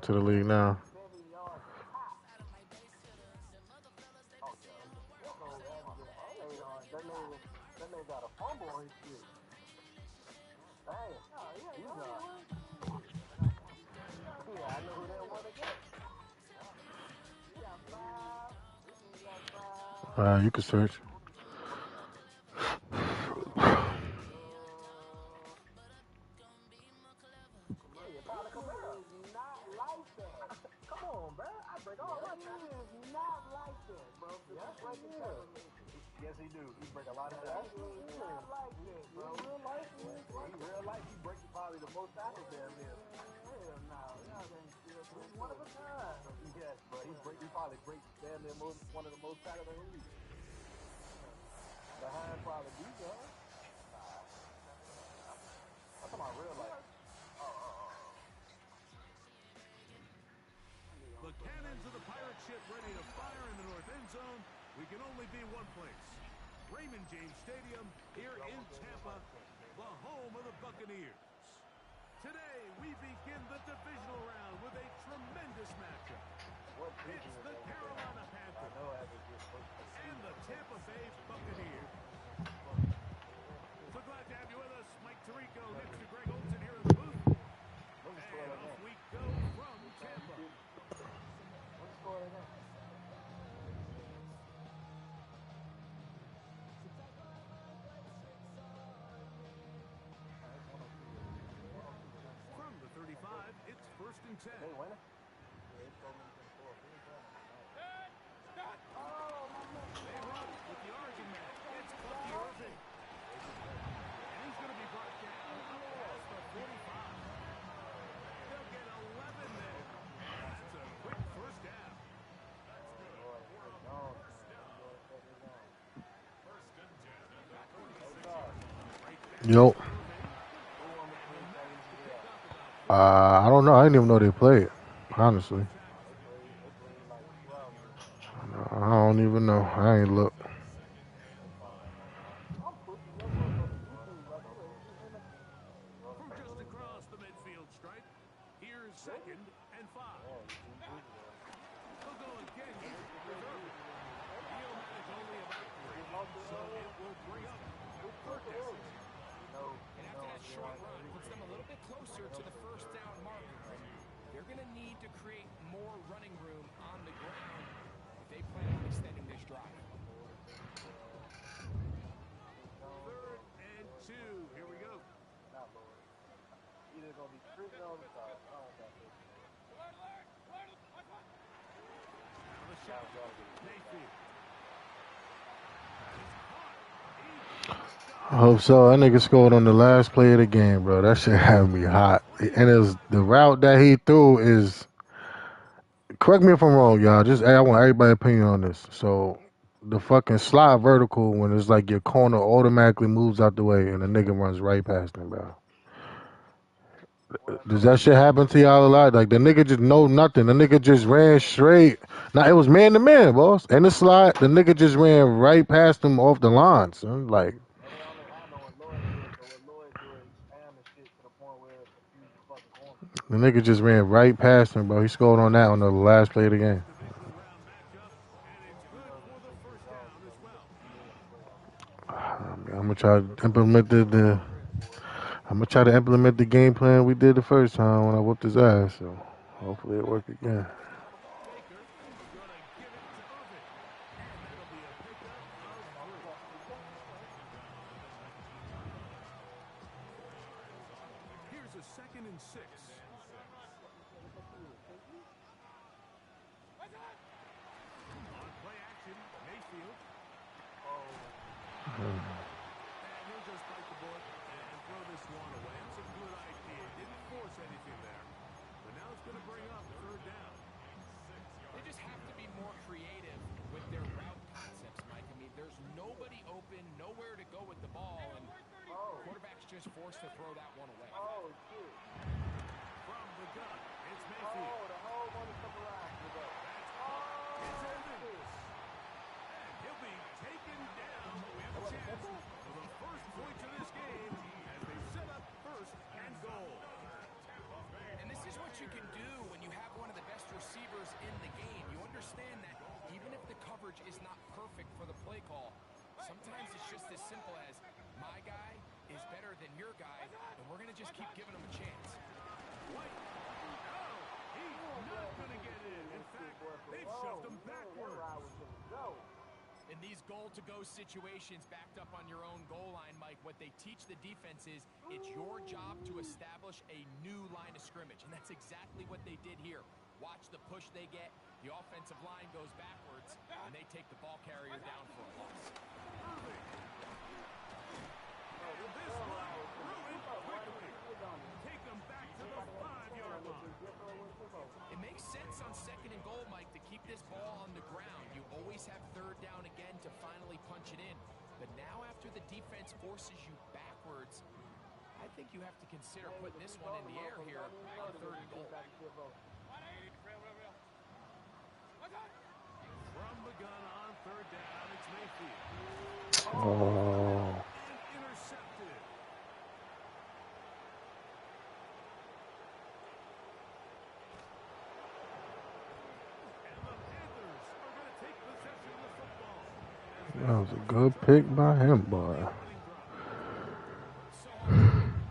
to the league now. You can search. The cannons of the pirate ship ready to fire in the north end zone. We can only be one place. Raymond James Stadium here in Tampa, the home of the Buccaneers. Today, we begin the divisional round with a tremendous matchup. It's the Carolina Panthers and the Tampa Bay Buccaneers. So glad to have you with us. Mike Tirico next to Greg Olson here in the booth. And off we go from Tampa. From the 35, it's 1st and 10. They run with the Oregon man. It's Clucky Irving. And he's going to be brought down past the 45. They'll get 11 there. It's a quick first down. Yo. I don't know. I didn't even know they played. Honestly, I don't even know. I ain't look. From just across the midfield stripe, here's 2nd and 5. They'll go again here with Irving. He'll manage only about 3, so it will bring up 4th down. And after that short run, puts them a little bit closer to the first down marker. They're going to need to create more running room on the ground if they plan on extending this drive. 3rd and 2. Here we go. Now the shot. Mayfield. I hope so. That nigga scored on the last play of the game, bro. That shit had me hot. And it's the route that he threw is. Correct me if I'm wrong, y'all. I want everybody's opinion on this. So the fucking slide vertical when it's like your corner automatically moves out the way and the nigga runs right past him, bro. Does that shit happen to y'all a lot? Like the nigga just know nothing. The nigga just ran straight. Now it was man to man, boss. And the slide, the nigga just ran right past him off the line. Son. Like the nigga just ran right past him, bro. He scored on that on the last play of the game. Divisional round matchup, and it's good for the first down as well. I'm gonna try to implement I'm gonna try to implement the game plan we did the first time when I whooped his ass. So hopefully it work again. Baker is going to give it to Irving, and that'll be a pickup of 3. Here's a 2nd and 6. On play action, Mayfield. And he'll just bite the bullet and throw this one away. It's a good idea. Didn't force anything there. But now it's going to bring up 3rd down. They just have to be more creative with their route concepts, Mike. I mean, there's nobody open, nowhere to go with the ball, and quarterback's just forced to throw that one away. From the gun, it's Mayfield. It's Evans. And he'll be taken down. We have a chance for the first points of this game as they set up 1st and goal. And this is what you can do when you have one your guy, and we're going to just keep giving him a chance. Wait. Oh, he's not going to get in. In fact, they've shoved him backwards. In these goal-to-go situations backed up on your own goal line, Mike, what they teach the defense is it's your job to establish a new line of scrimmage, and that's exactly what they did here. Watch the push they get. The offensive line goes backwards, and they take the ball carrier down for a loss. And this one ruined quickly. Take them back to the 5-yard line. It makes sense on 2nd and goal, Mike, to keep this ball on the ground. You always have 3rd down again to finally punch it in. But now after the defense forces you backwards, I think you have to consider putting this one in the air here on 3rd and goal. From the gun on 3rd down, it's Mayfield. Oh. And intercepted. And the Panthers are going to take possession of the football. That was a good pick by him, boy. So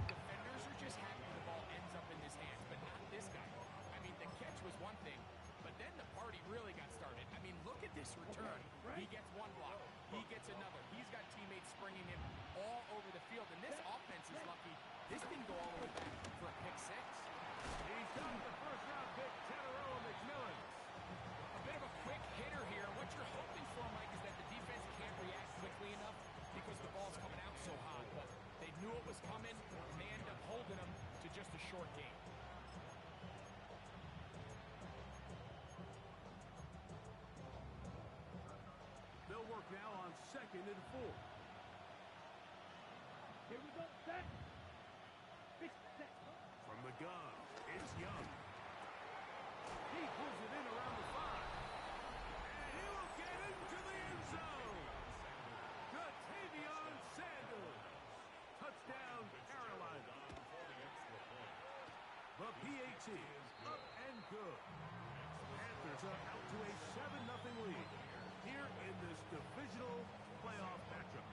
defenders are just happy the ball ends up in his hands, but not this guy. I mean, the catch was one thing, but then the party really got started. I mean, look at this return. He gets one block. He gets another. He's got teammates springing him all over the field, and this offense is lucky. This didn't go all the way back for a pick 6. He's got the first-round pick, Tanneroa McMillan. A bit of a quick hitter here. What you're hoping for, Mike, is that the defense can't react quickly enough because the ball's coming out so hot. But they knew it was coming, and they end up holding them to just a short game. They'll work now on 2nd and 4. Here we go, set. From the gun, it's Young. He pulls it in around the 5. And he will get into the end zone. Ja'Tavion Sanders. Touchdown, Carolina. The PAT is up and good. Panthers are out to a 7-0 lead here in this divisional playoff matchup.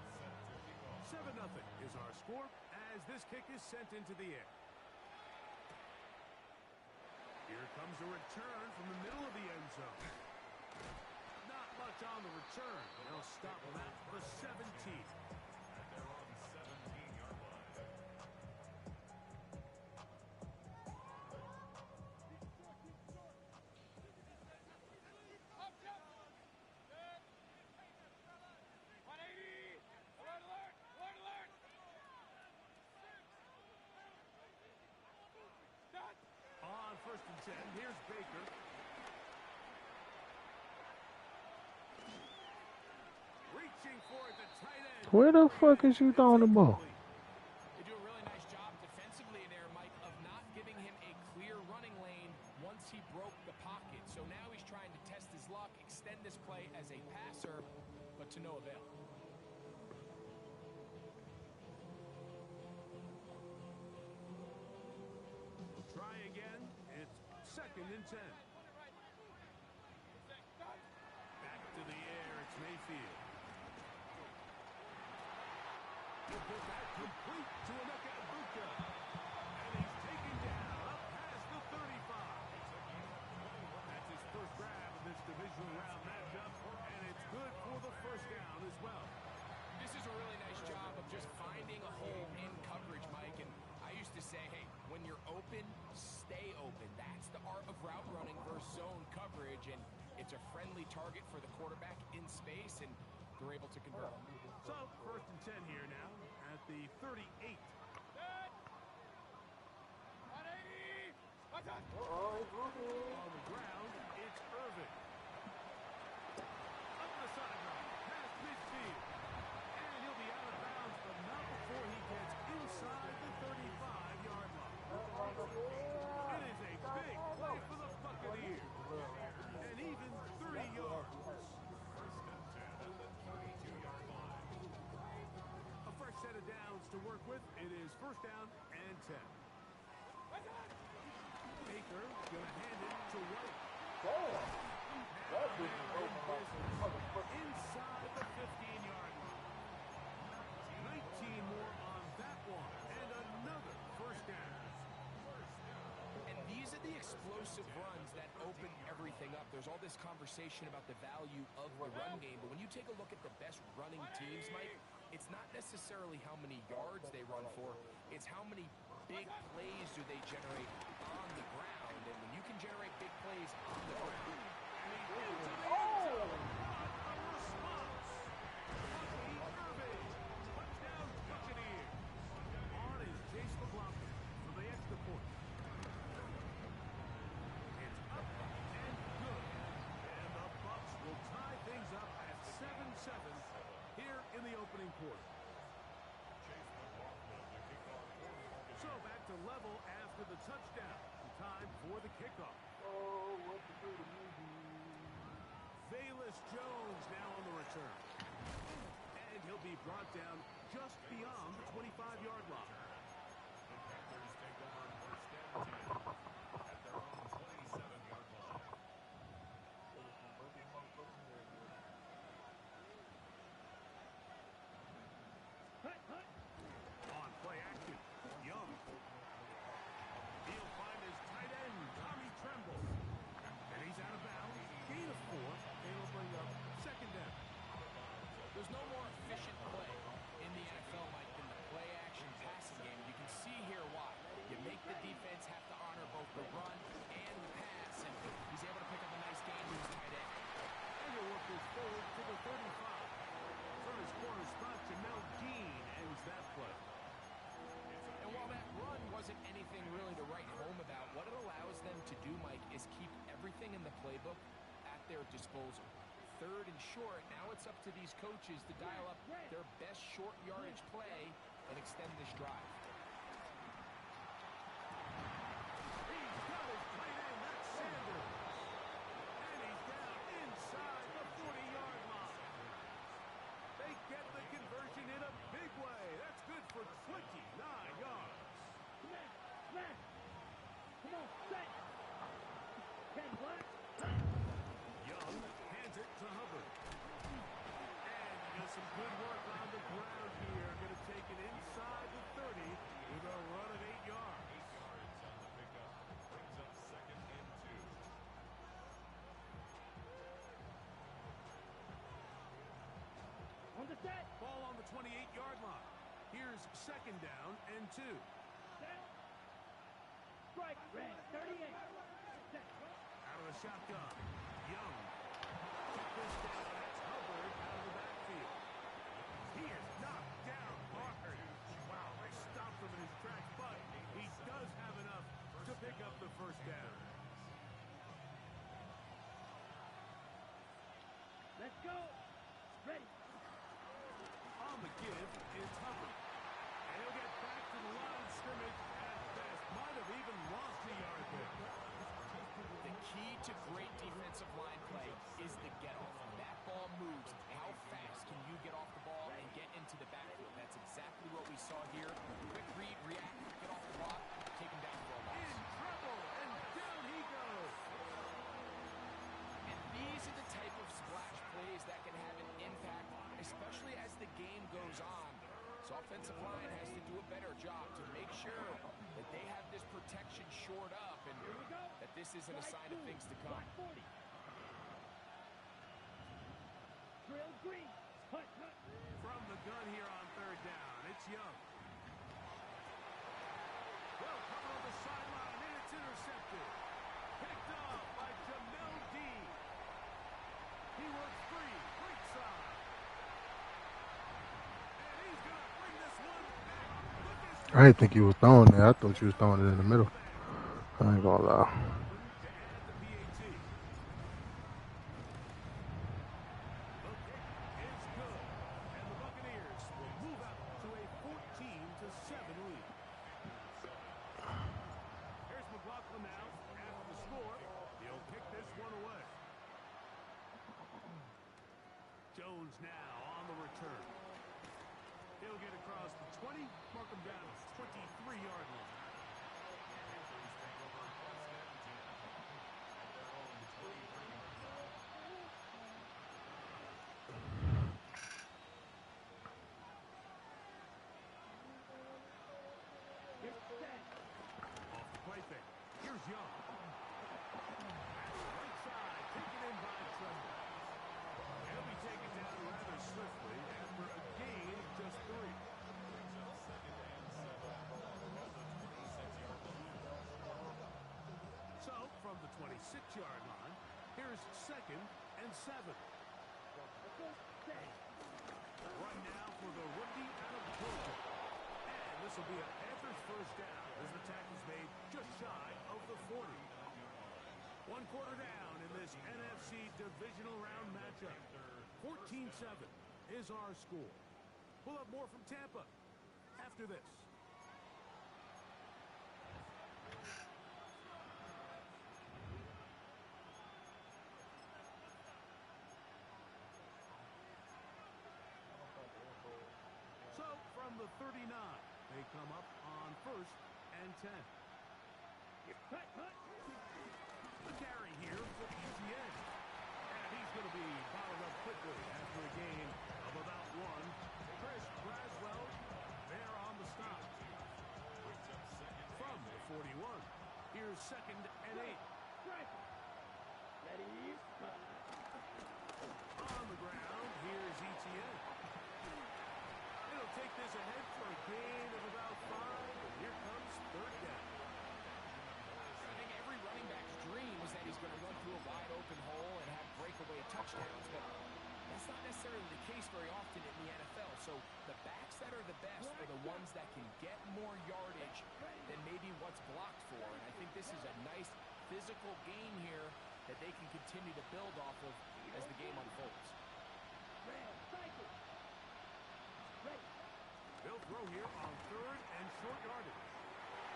7-0 is our score as this kick is sent into the air. Here comes a return from the middle of the end zone. Not much on the return. They'll stop him at the 17. On 1st and 10, here's Baker. Reaching for it, the tight end. Where the fuck is you throwing the ball? They do a really nice job defensively there, Mike, of not giving him a clear running lane once he broke the pocket. So now he's trying to test his luck, extend this play as a passer, but to no avail. Try again. It's 2nd and 10. Back to the air. It's Mayfield. He'll put that complete to Emeka Egbuka. And he's taken down up past the 35. That's his first grab of this divisional round matchup. And it's good for the first down as well. This is a really nice job of just finding a hole in coverage, Mike. And I used to say, hey, when you're open, stay open. That's the art of route running versus zone coverage. And it's a friendly target for the quarterback in space, and they're able to convert. So, 1st and 10 here now at the 38. On the ground, it's Irvin. Up the sideline, past midfield. And he'll be out of bounds, but not before he gets inside the 35-yard line. It is a big play for the Buccaneers. And even 30 yards. A fresh set of downs to work with. It is 1st down and 10. Baker going to hand it to White. Inside the 15-yard line. 19 more on that one. And explosive runs that open everything up. There's all this conversation about the value of the run game, but when you take a look at the best running teams, Mike, it's not necessarily how many yards they run for, it's how many big plays do they generate on the ground. And when you can generate big plays on the ground, here in the opening quarter. So back to level after the touchdown. Time for the kickoff. Oh, what to do to me? Velus Jones now on the return. And he'll be brought down just beyond the 25-yard line. The Packers take over first and 10 at their own 27-yard line. On play action, Young. He'll find his tight end, Tommy Tremble. And he's out of bounds. Gain of 4. And he'll bring up second down. there's no more efficient play in the NFL, Mike, than the play-action passing game. You can see here why. You make the defense have to honor both the run and the pass, and he's able to pick up a nice gain to his tight end. And he'll work this forward to the 35. From his corner spot, Jamel Dean ends that play. And while that run wasn't anything really to write home about, what it allows them to do, Mike, is keep everything in the playbook at their disposal. Third and short, now it's up to these coaches to dial up their best short yardage play and extend this drive. He's got his tight end, that's Sanders. And he's down inside the 40-yard line. They get the conversion in a big way. That's good for 29 yards. Come on, set. Ken Black. Young hands it to Hubbard. And he does some good work on the ground here. Going to take it inside the 30 with a run of 8 yards. 8 yards on the pickup. Brings up second and 2. On the set. Ball on the 28-yard line. Here's second down and 2. Set. Strike. Red. 38. Set. Out of the shotgun. Young. Check this down. That's Hubbard out of the backfield. He is knocked down hard. Wow, they stopped him in his tracks, but he does have enough to pick up the first down. Let's go. Ready. On the give, it's Hubbard. And he'll get back to the line of scrimmage at best. Might have even lost a yard there. The key to great defensive line play is the get-off. When that ball moves, how fast can you get off the ball and get into the backfield? That's exactly what we saw here. Quick read, react, get off the block, take him down for a loss. In trouble, and down he goes. And these are the type of splash plays that can have an impact, especially as the game goes on. So offensive line has to do a better job to make sure that they have this protection shored up and that this isn't a sign of things to come. 40. Drill green. Hut, hut. From the gun here on third down, it's Young. Well, coming on the sideline, and it's intercepted. Picked off by Jamel Dean. He works free, right side. And he's going to bring this one back. Look at I didn't think you was throwing it. I thought you was throwing it in the middle. I ain't gonna lie. to add the PAT. The kick is good. And the Buccaneers will move out to a 14-7 lead. Here's McLaughlin now. After the score, he'll kick this one away. Jones now on the return. He'll get across the 20, mark him down at 23-yard line. Get set. Off the play fake. Here's Young. 26-yard line. Here's 2nd and 7. Run now for the rookie out of Georgia. And this will be a Panthers first down as the tackle's made just shy of the 40. 1 quarter down in this NFC divisional round matchup. 14-7 is our score. We'll have more from Tampa after this. So, from the 39, they come up on 1st and 10. The carry here for ETN. And he's going to be bottled up quickly after a gain of about 1. Chris Braswell there on the stop. From the 41, here's 2nd and 8. On the ground, here's ETN. It'll take this ahead for a gain of about 5. And here comes 3rd down. I think every running back's dream is that he's going to run through a wide open hole and have breakaway touchdowns, but that's not necessarily the case very often in the NFL. So the backs that are the best are the ones that can get more yardage than maybe what's blocked for. And I think this is a nice physical gain here that they can continue to build off of as the game unfolds. They'll throw here on 3rd and short yardage.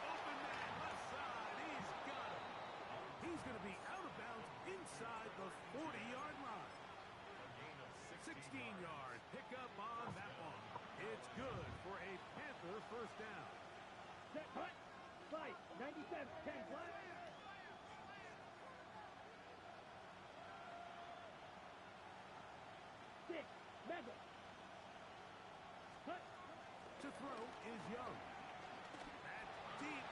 Open man, left side. He's got him. He's going to be out of bounds inside the 40-yard line. 16-yard pickup on that one. It's good for a Panther first down. Set, cut, fight, 97, 10, flat. Six, Madden. Cut. To throw is Young. That's deep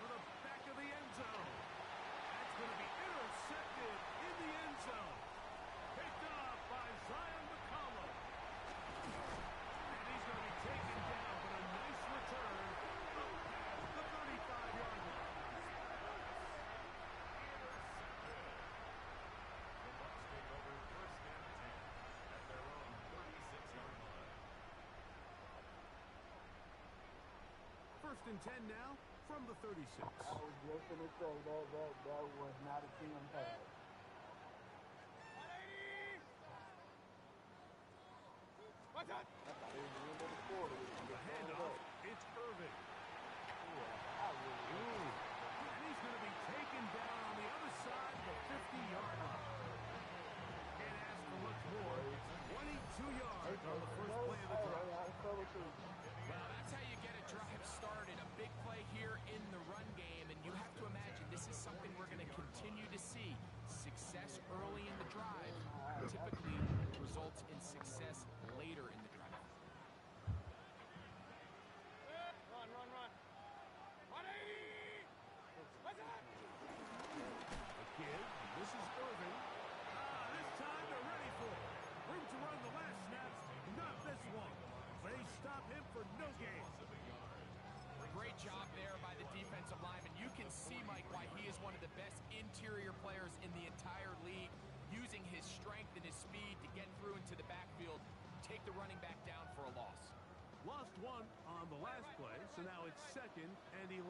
for the back of the end zone. That's going to be intercepted in the end zone. Picked off by Zion McCollum. And he's going to be taken down, but a nice return up past the 35-yard line. The Bucs take over 1st and 10 at their own 36-yard line. 1st and 10 now from the 36. I was just going to say that was not a team pass. The handoff, it's Irving. And he's going to be taken down on the other side of the 50-yard line. Can't ask for much more. 22 yards on the first play of the drive. Well, that's how you get a drive started. A big play here in the run game, and you have to imagine this is something we're going to continue to see. Success early in the drive typically results in success later in the drive. Run. 180! What's that? The kid, this is Irving. This time they're ready for it. Room to run the last snap, not this one. They stop him for no gain. Great job there by the defensive lineman. You can see, Mike, why he is one of the best interior players in the entire league, using his strength and his speed to get through into the backfield, take the running back down for a loss. Lost 1 on the last play, so now it's 2nd and 11.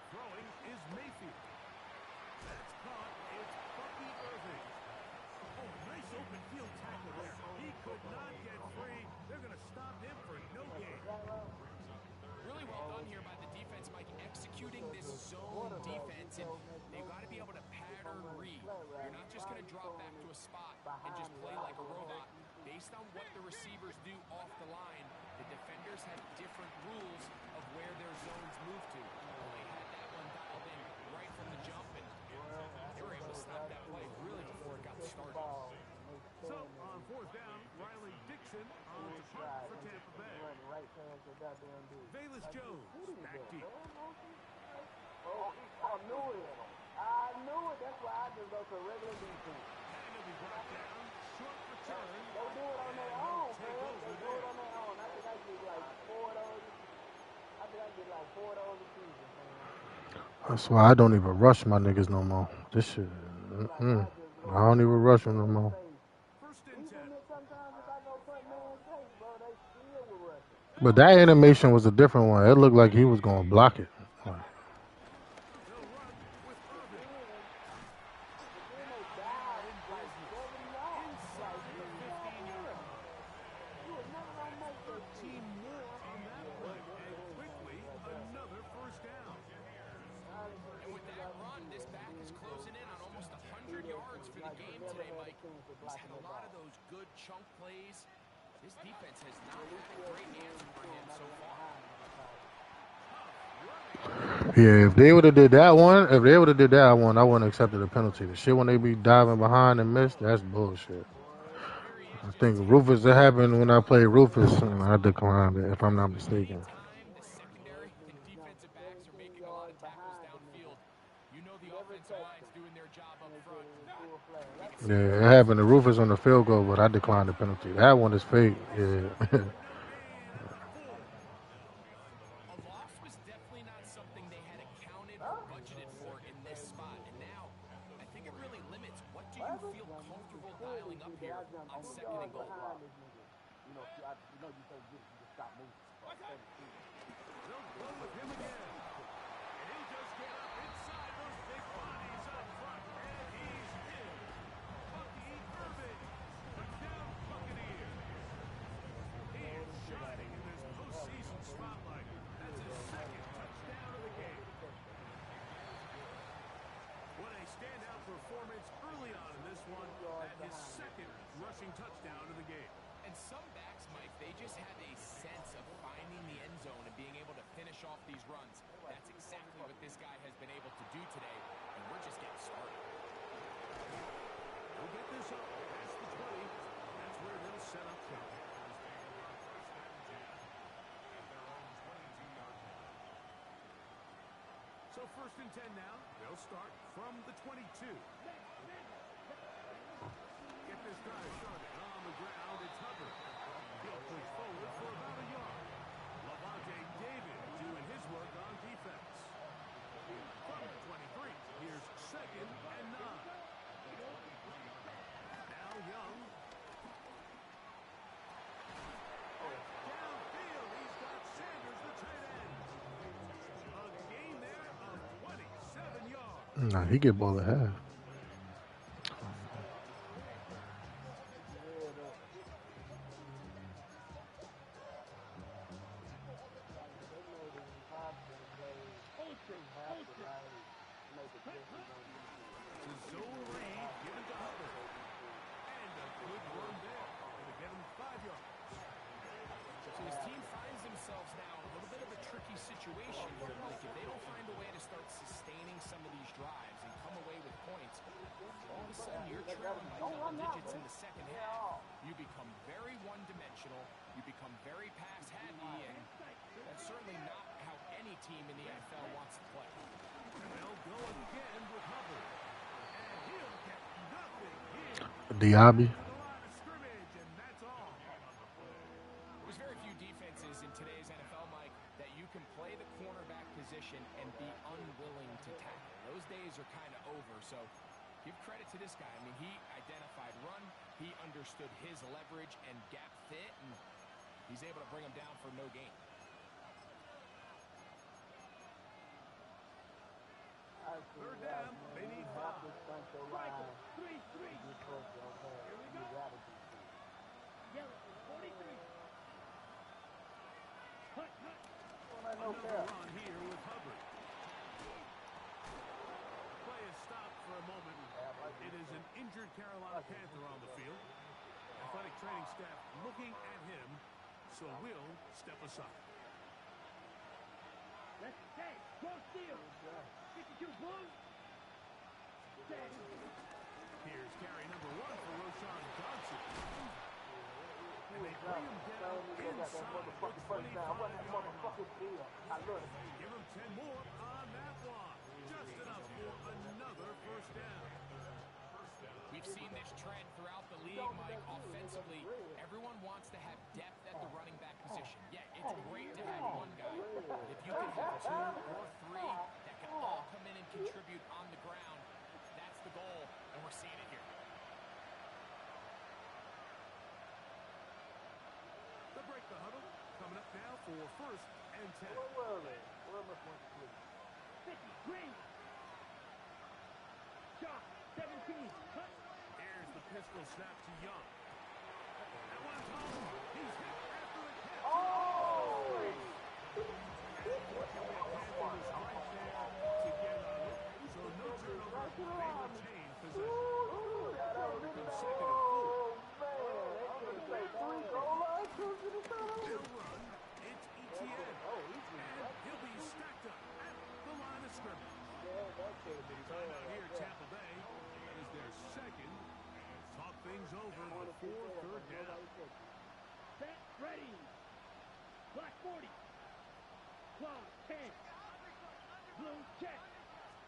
Throwing is Mayfield. That's caught. It's Bucky Irving. Oh, nice open field tackle there. He could not get free. They're going to stop him for no gain. Really well done here by the defense, Mike, executing this zone defense, and they've got to be able to pattern read. You're not just going to drop back to a spot and just play like a robot. Based on what the receivers do off the line, the defenders have different rules of where their zones move to. Well, they had that one dialed in right from the jump, and they were able to stop that play really before it got started. So, on 4th down, Riley Dixon on to punt for Tampa Bay. Velus Jones back deep. Oh, I knew it. That's why I just go to regular defense. And he'll be brought down. Short return. They do it on their own, man. They do it on their own. I think I get like 4 of those. That's why I don't even rush my niggas no more. This shit. Mm-mm. I don't even rush them no more. First and 10. Even if sometimes if I go put man case, bro, they still will rush it. But that animation was a different one. It looked like he was gonna block it. Like, They'll run with Irvin. But then they Now they are dive in like business 70 yards. Like, inside the what y'all 15-yard doing? line. You was never gonna make this 13 shit. more on that Yeah, play. that's And game quickly, change right there. another first down. Honestly, And what with you that got to run, do this is back is big, so closing in on almost do 100 that yards shit. for the Like, you game never today, had a Mike. chance of He's had blocking a that lot of ball. those good chunk plays. This defense has So not at least had he a has great to win answer the for two, him not so to get far. behind him all the time. yeah, if they would have did that one, if they would have did that one, I wouldn't have accepted the penalty. The shit when they be diving behind and miss, that's bullshit. Here he is I just think taking Rufus. the It lead happened when I from played the Rufus, defensive and I zone. declined it. If I'm not But mistaken. anytime the secondary and Now, defensive backs are 17 making a lot of yards tackles behind the nigga. downfield, you know the Never offensive touched line's him. doing their job And up they said front. it was full flag. You That's can see crazy. the Yeah, it guys happened to Rufus on the field goal, but I declined the penalty. That one is fake. Yeah. Bring up a 4. a loss was definitely not something they had accounted or budgeted for in this spot. And now, I think it really limits what do What you happened? feel You can comfortable clearly dialing up see that here I jumped on 2 second and yards goal. behind this nigga. You know, you say get it, you just stop moving. Start steady shooting. They'll go with him again. And he'll just get up inside those big bodies up front. And he's in. Bucky Irvin. Touchdown, Buccaneers. He is shining in this postseason spotlight. That's his second touchdown of the game. What a standout performance early on in this one. And his second rushing touchdown of the game. And some backs, Mike, they just have a sense of finding the end zone and being able to finish off these runs. That's exactly what this guy has been able to do today, and we're just getting started. We'll get this up past the 20. That's where they'll set up shop. So first and 10 now. They'll start from the 22. Get this drive started. On the ground, it's Hubbard. He'll push forward for about a yard. Lavonte David doing his work on defense. From the 23, here's second and 9. Now Young. Downfield, he's got Sanders, the tight end. A gain there of 27 yards. Nah, he get ball at half. They made it impossible to play. You have to, like, make adjustments on defense. To zone read, given to Hubbard. And a good run there. Going to get him 5 yards. So his team finds themselves now in a little bit of a tricky situation here, Mike. If they don't find a way to start sustaining some of these drives and come away with points, all of a sudden you're trailing by double digits in the second half. You become very one-dimensional. You become very pass-happy, and that's certainly not how any team in the NFL wants to play. They'll go again with Hubbard. And he'll get nothing here. Diaby. To the line of scrimmage, and that's all. There's very few defenses in today's NFL, Mike, that you can play the cornerback position and be unwilling to tackle. Those days are kind of over, so give credit to this guy. I mean, he identified run, he understood his leverage and gap fit, and he's able to bring him down for no gain. Third down, they need 5. Michael, 3-3. You gotta do something. Yellow, 43. Hut, hut. Another run here with Hubbard. Play is stopped for a moment. It is an injured Carolina Panther on the field. Athletic training staff looking at him, so we'll step aside. Let's stay. Cross deal. 52 blue. Stay. Here's carry number 1 for Roshan Johnson. And they bring him down inside the 25-yard line. I love it. Give him 10 more on that one. Just enough for another first down. We've seen this trend throughout the league, Mike. Offensively, everyone wants to have depth at the running back position. Yeah, it's great to have one guy, but if you can have 2 or 3 that can all come seen it here. The break the huddle. Coming up now for first and 10. Where are they? Where am I supposed to play? 50, green. Shot, 17, cut. Here's the pistol snap to Young. That one's home. He's hit after the catch. Oh! Panthers right there to get on it. So no turnover. They retain possession. Here comes second and full. They'll run. It's Etienne. And he'll be stacked up at the line of scrimmage. Timeout here, Tampa Bay. That is their second. Talk things over before third down. Set, ready. Black 40. Claw, 10. Blue, check.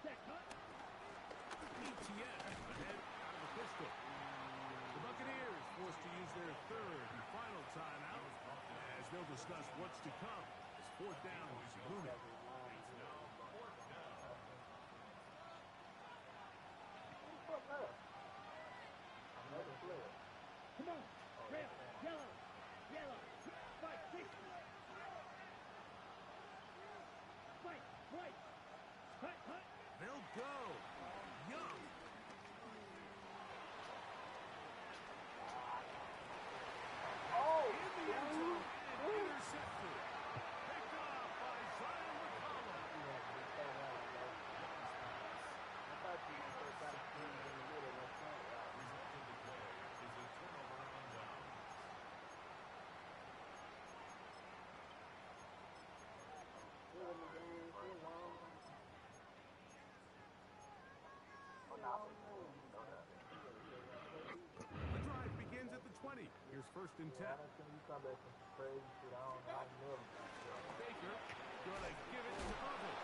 Set, cut. Etienne ahead out of the pistol. The Buccaneers forced to use their third and final timeout as they'll discuss what's to come. It's fourth down. Looney. Come on. Red, yellow, yellow. Fight, 6. Fight, white. Cut, cut. They'll go. Young. In the end zone and intercepted. Picked off by Zion McCollum. The drive begins at the 20. Here's first and 10. Baker gonna give it to Irvin.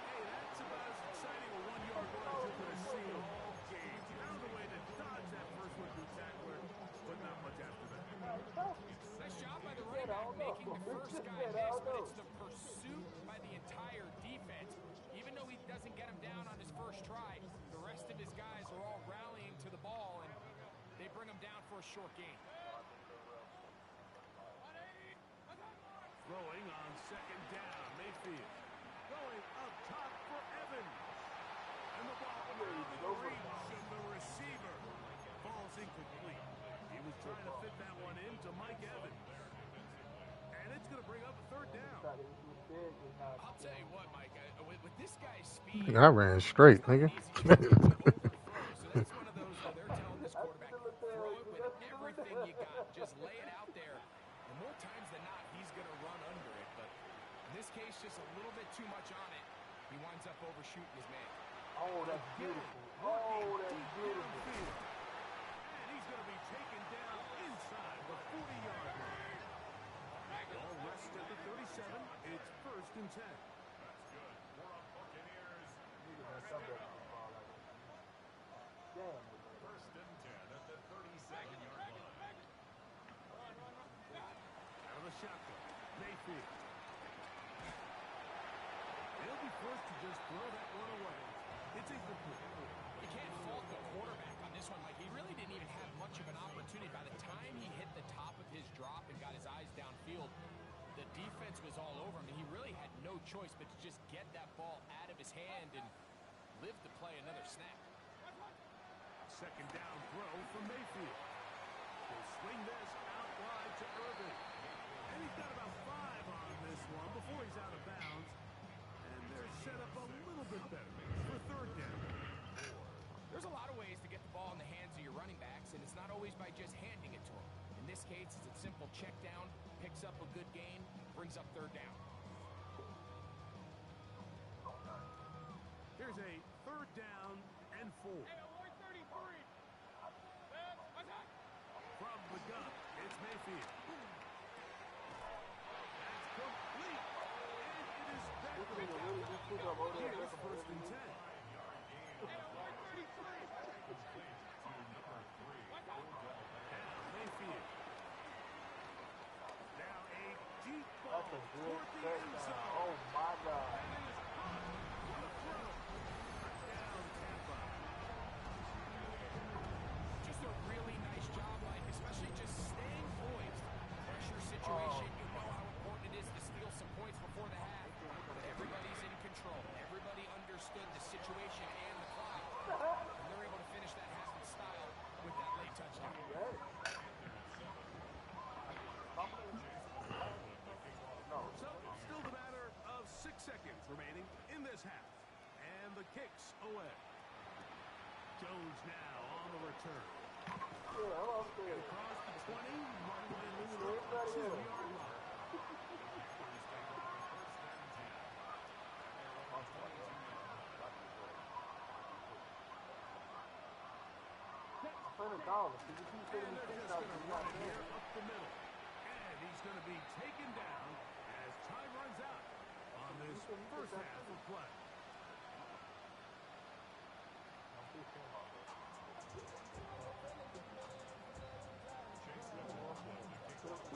Hey, that's about as exciting a 1-yard run as you're gonna see all game. Found a way to dodge that first one-through tackler, but not much after that. Nice job by the running back making the first guy miss, but it's the pursuit by the entire defense. Even though he doesn't get him down on his first try, the rest of his guys are all rallying to the ball, and they bring him down for a short gain. Throwing on second down, Mayfield. Going up top for Evans. And the ball out of the reach of the receiver. Falls incomplete. He was trying to fit that one into Mike Evans. And it's going to bring up a third down. I'll tell you what, Mike, with this guy's speed, I ran straight, nigga. so that's one of those where they're telling this quarterback, throw it with everything you got. Just lay it out there. And more times than not, he's going to run under it. But in this case, just a little bit too much on it. He winds up overshooting his man. Oh, that's beautiful. Oh, that's beautiful. And he's going to be taken down inside the 40-yard line. Ball rests at the 37. It's first and 10. That's good. For our Buccaneers. First and 10 at the 32nd-yard line. Out of the shotgun, Mayfield. He'll be forced to just throw that one away. It's incomplete. You can't fault the quarterback on this one. Like, he really didn't even have much of an opportunity. By the time he hit the top of his drop and got his eyes downfield, the defense was all over him. And he really had no choice but to just get that ball out of his hand and live to play another snap. Second down throw from Mayfield. He'll swing this out wide to Irvin. And he's got about 5 on this one before he's out of bounds. And they're set up a little bit better for third down. There's a lot of ways to get the ball in the hands of your running backs, and it's not always by just handing it to them. In this case, it's a simple check down, picks up a good gain, brings up third down. Here's a third down and 4. From the gun, it's Mayfield. That's complete. And it is back to the Here's first and 10. Mayfield. Now a deep ball toward the end zone. Oh, my God. And it is caught. What a throw. Down Tampa. kicks away. Jones now on the return. Yeah, I'm saying. Across the 20, marked in the It's not 2-yard line. $100. Did you see And they're just going to $76? run it here up the middle. And he's going to be taken down as time runs out on this first half of play.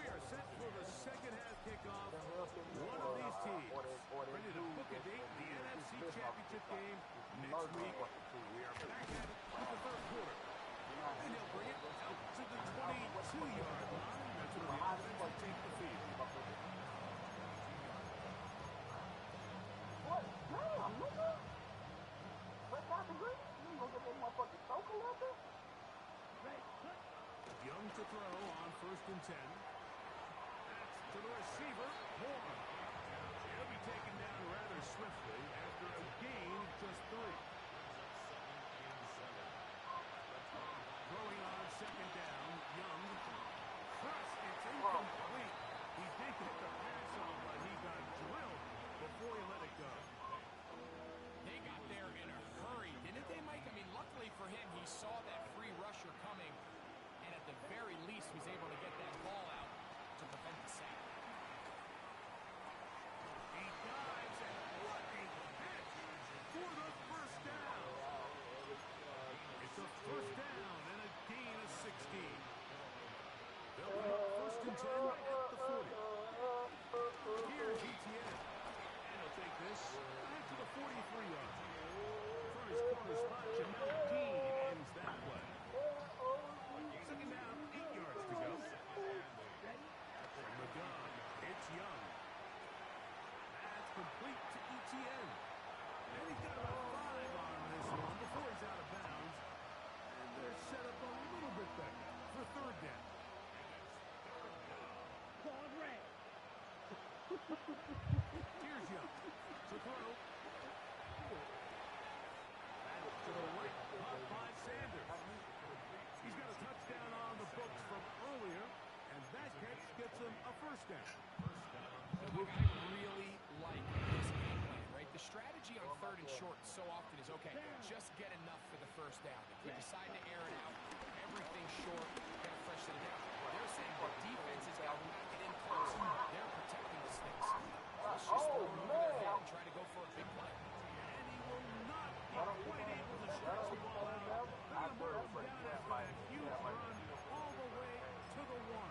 We are set for the second half kickoff. One of these teams ready to book a date in the NFC Championship game next week. We are back at it with the third quarter. And he'll bring it out to the 22-yard line. That's where the offense will take the field. What? Damn, nigga. What Dr. Green? You gonna get that motherfucking soaker out there? Young to throw on 1st and 10. That's to the receiver, Horn. He'll be taken down rather swiftly after a gain of just 3. Throwing on 2nd down, Young. Thrust, it's incomplete. He did get the pass on, but he got drilled before he let it go. They got there in a hurry, didn't they, Mike? I mean, luckily for him, he saw that free rusher coming, and at the very least was able to get that ball out to prevent the sack. He dives, and what a catch for the first down. It's a first down and a gain of 16. They'll bring up 1st and 10 at the 40. Here's ETN. And he'll take this back to the 43-yard. From his corner spot, Jamel Dean ends that play. 2nd down, 8 yards to go. From the gun, it's Young. That's complete to ETN. And he's got about 5 on this one before he's out of bounds. And they're set up a little bit better for 3rd down. Code red. Here's Young to throw. Back to the right, caught by Sanders. He's got a touchdown on the books from earlier, and that catch gets him a first down. Look, I really like this game plan, right? The strategy on 3rd and short so often is, okay, just get enough for the first down. If you decide to air it out, everything short, get a fresh set of down. They're saying the defense has got to pack it in close. They're protecting the sticks. Let's just throw it over their head and try to go for a big play. And he will not be quite able to stretch the ball out. They're going to mark him down after that huge run all the way to the 1.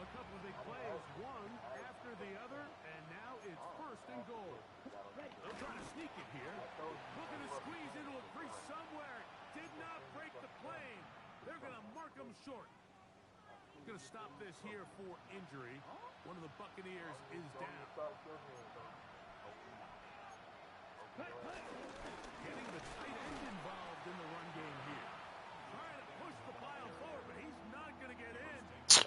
A couple of big plays, one after the other, and now it's 1st and goal. They'll try to sneak it here. Looking to squeeze into a crease somewhere. Did not break the plane. They're going to mark him short. Going to stop this here for injury. One of the Buccaneers is down. Getting the tight end involved in the run game here. Trying to push the pile forward, but he's not going to get in.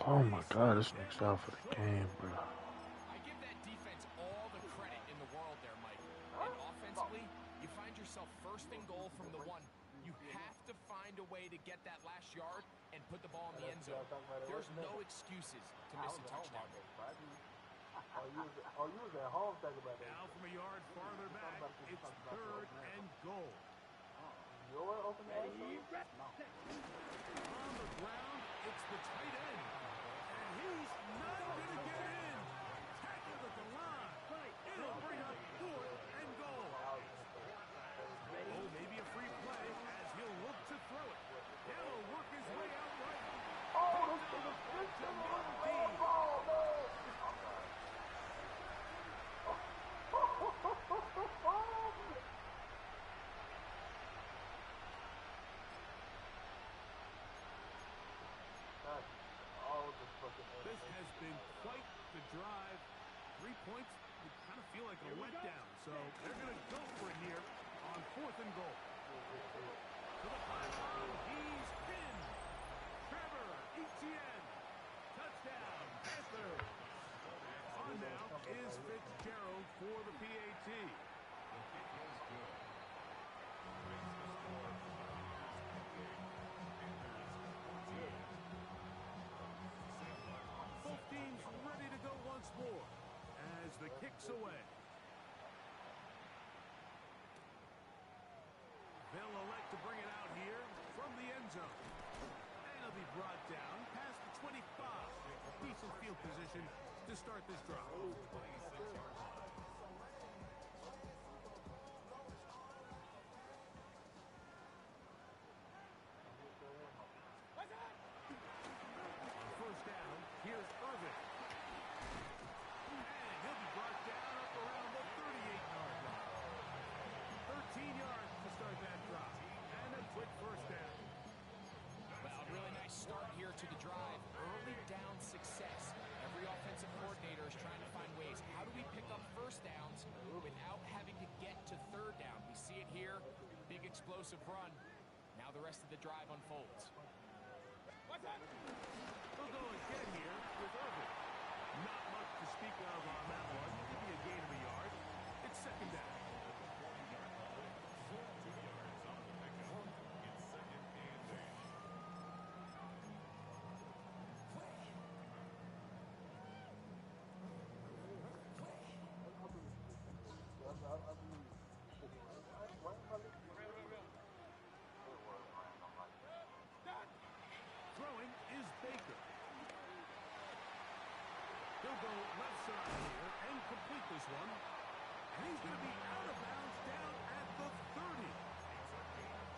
Oh my God, this nigga's out for the game, bro. I give that defense all the credit in the world there, Mike. And offensively, you find yourself 1st and goal from the 1. You have to find a way to get that last yard and put the ball in the end zone. There's no excuses to miss a touchdown. Oh, you was at home thinking about that. Now from a yard farther back, it's 3rd and goal. You're open that? On the ground, it's the tight end. And he's not going to get in. Tackled at the line. It'll bring up 4th and goal. Oh, maybe a free play as he'll look to throw it. He'll work his way out right. Oh, this nigga's This has been quite the drive. 3 points would kind of feel like a letdown. So they're going to go for it here on 4th and goal. To the pylon, he's pinned. Trevor Etienne. Touchdown, Panthers. On now is Fitzgerald for the PAT. the kicks away. They'll elect to bring it out here from the end zone. And it'll be brought down past the 25. Decent field position to start this drive. 26-yard line. On first down, here's Irvin. And he'll be brought down up around the 38-yard line. 13 yards to start that drive. And a quick first down. Well, a really nice start here to the drive. Early down success. Every offensive coordinator is trying to find ways. How do we pick up first downs without having to get to third down? We see it here. Big explosive run. Now the rest of the drive unfolds. They'll go again here with Irvin. Not much to speak of on that one. Maybe a gain of a yard. It's second down. 40-yard line. 2 yards off the pickup. It's second and 8. Throwing is Baker. He'll go left side here and complete this one. And he's going to be out of bounds down at the 30.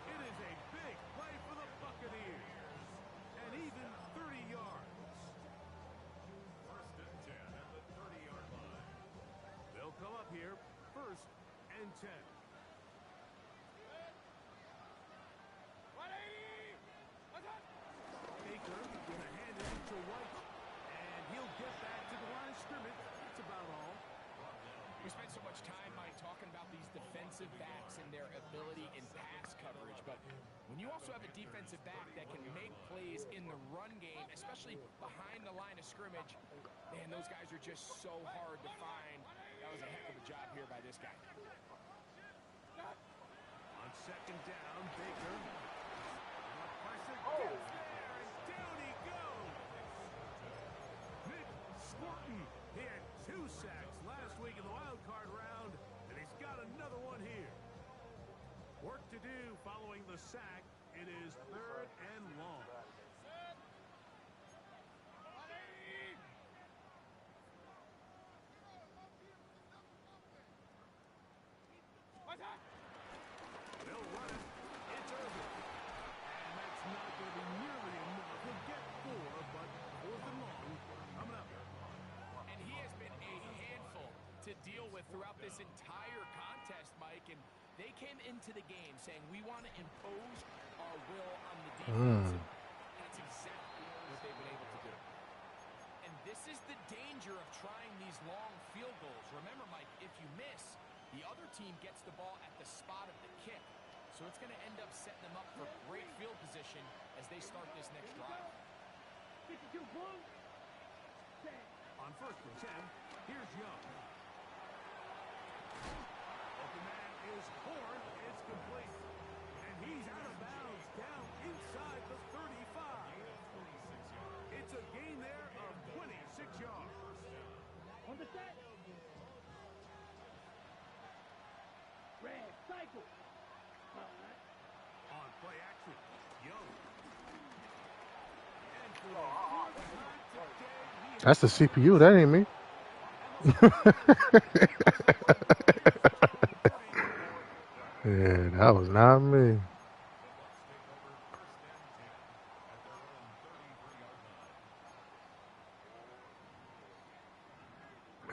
It is a big play for the Buccaneers. And even 30 yards. First and 10 at the 30-yard line. They'll come up here, first and 10. Baker going to hand it to White, and he'll get back to the line of scrimmage. That's about all. We spent so much time, Mike, talking about these defensive backs and their ability in pass coverage, but when you also have a defensive back that can make plays in the run game, especially behind the line of scrimmage, man, those guys are just so hard to find. That was a heck of a job here by this guy. On second down, Baker. And the pressure gets there, and down he goes. Nick Swarton. He had 2 sacks last week in the wild card round, and he's got another one here. Work to do following the sack. It is third and long. They'll run it. It's Irvin. And that's not going to be nearly enough. He'll get 4, but fourth and long coming up. And he has been a handful to deal with throughout this entire contest, Mike. And they came into the game saying, we want to impose our will on the defense. And that's exactly what they've been able to do. And this is the danger of trying these long field goals. Remember, Mike, if you miss, the other team gets the ball at the spot of the kick. So it's going to end up setting them up for great field position as they start this next drive. 52 blue. Set. On first and 10, here's Young. Open man is Horn. It's complete. And he's out of bounds down inside the 35. 26 yards. It's a gain there of 26 yards. On the set. Red cycle. On play action, Young. And for the fourth time today, he That's the CPU. That ain't me. Yeah, that was not me. The Bucs take over first and 10 at their own 33-yard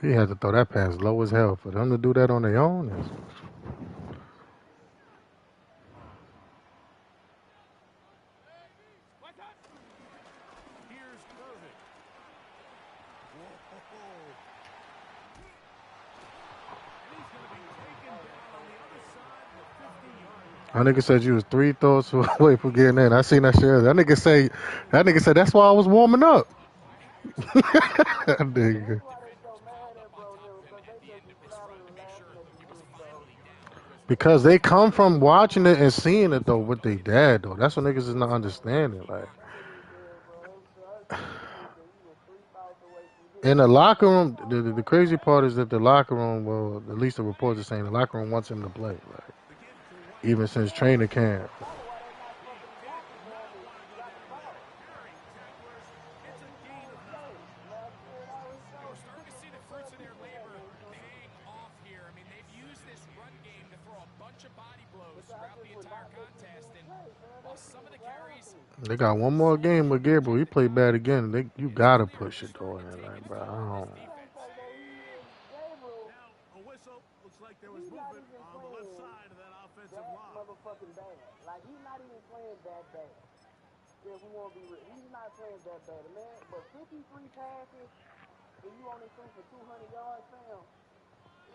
line. He had to throw that pass low as hell for them to do that on their own. Here's Irvin. Whoa. And he's going to be taken down on the other side of the 50-yard line. That nigga said you was 3 throws away from getting in. I seen that shit. That nigga said that's why I was warming up. That nigga. Why they so mad at bro here? Because they just be smiling and laughing at you, bro. Because they come from watching it and seeing it though with their dad though. That's what niggas is not understanding. Like I see you there, bro. It's us. You was 3 bites away from In the locker room, the crazy part is that the locker room, well, at least the reports are saying the locker room wants him to play, like, Begin for one even quarter. since training camp. Probably why they not He fucking did blocking for not him and want to go got the down there. ball. Erring tackler. It's a gain of 9. Okay, man, it already And shows. we're starting to see the fruits of their labor paying off here. I mean, they've used this run game to throw a bunch of body blows Because I throughout just the would entire not let these contest. dudes And play, man. while They some of shit the was ass to carries me. They got one more resulted game in with Gabriel. He projected played bad content, again. You it's gotta clear push they're it starting though, to and take like, it bro, to I heart, this don't. It ain't defense. that though. He is Gabriel. Now, a whistle. Looks like there was He's not movement even on the left playing side of that offensive that line. motherfucking bad. Like, he's not even playing that bad. If we want to be real, he's not playing that bad, man. But 53 passes and you only threw for 200 yards, fam.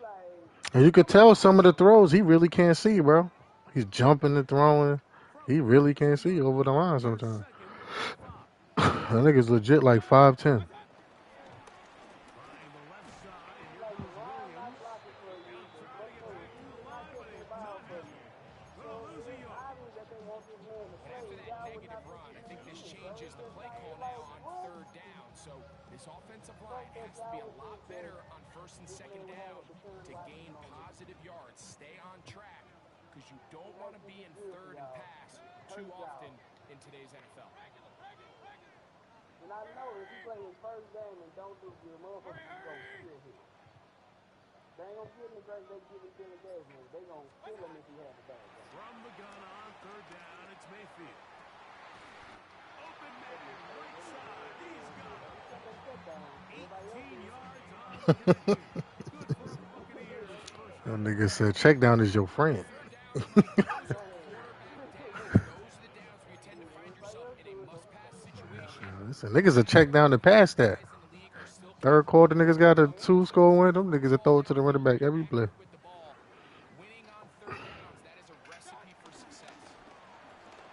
Like, And you could tell some of the throws he really can't see, bro. He's jumping and throwing. From He the really can't 42 see yard over the line. line Here's sometimes. second and 5. That nigga's legit like 5'10". Trying the left side, and here like goes why I'm not Williams. blocking for you, Now but trying to make get sure back to the he's not line, but catching the it's ball not for you. happening. So Gonna lose a it's yard. obvious that they want this man to And play. after that Y'all would negative not put run, this I man think this in, bro. changes It's the just play like, call now like on what? third down. So this offensive Fuck line that has to be y'all a would lot think that better on first and this man second would have down a Deshaun to gain Watson on him. positive yards. Stay on track because you don't It want makes to me be in good for third and y'all. pass too Hurt often y'all. in today's NFL. And I know if he play his first game and don't do good, motherfuckers is gonna kill him. They ain't gonna give him the grace they give it Dylan Desmond. They gonna kill him if he has a bad game. From the gun on third down, it's Mayfield. Open man, right side. He's got him. He got that touchdown. Everybody else 18 did. yards on the connection. Good for a Buccaneers first That down. nigga said, check down is your friend. Third downs, Mike, those are Man. quarterback downs. Those are the downs where you tend to find Everybody yourself else in do a it though. must-pass situation. Listen, niggas a check down to pass that. Guys in the league are still Third capable quarter, of niggas doing got it. a Yeah. 2-score win. Them niggas that Football throw it to the players running need to back be every play. accurate with the ball. Winning on third downs, that is a recipe for success.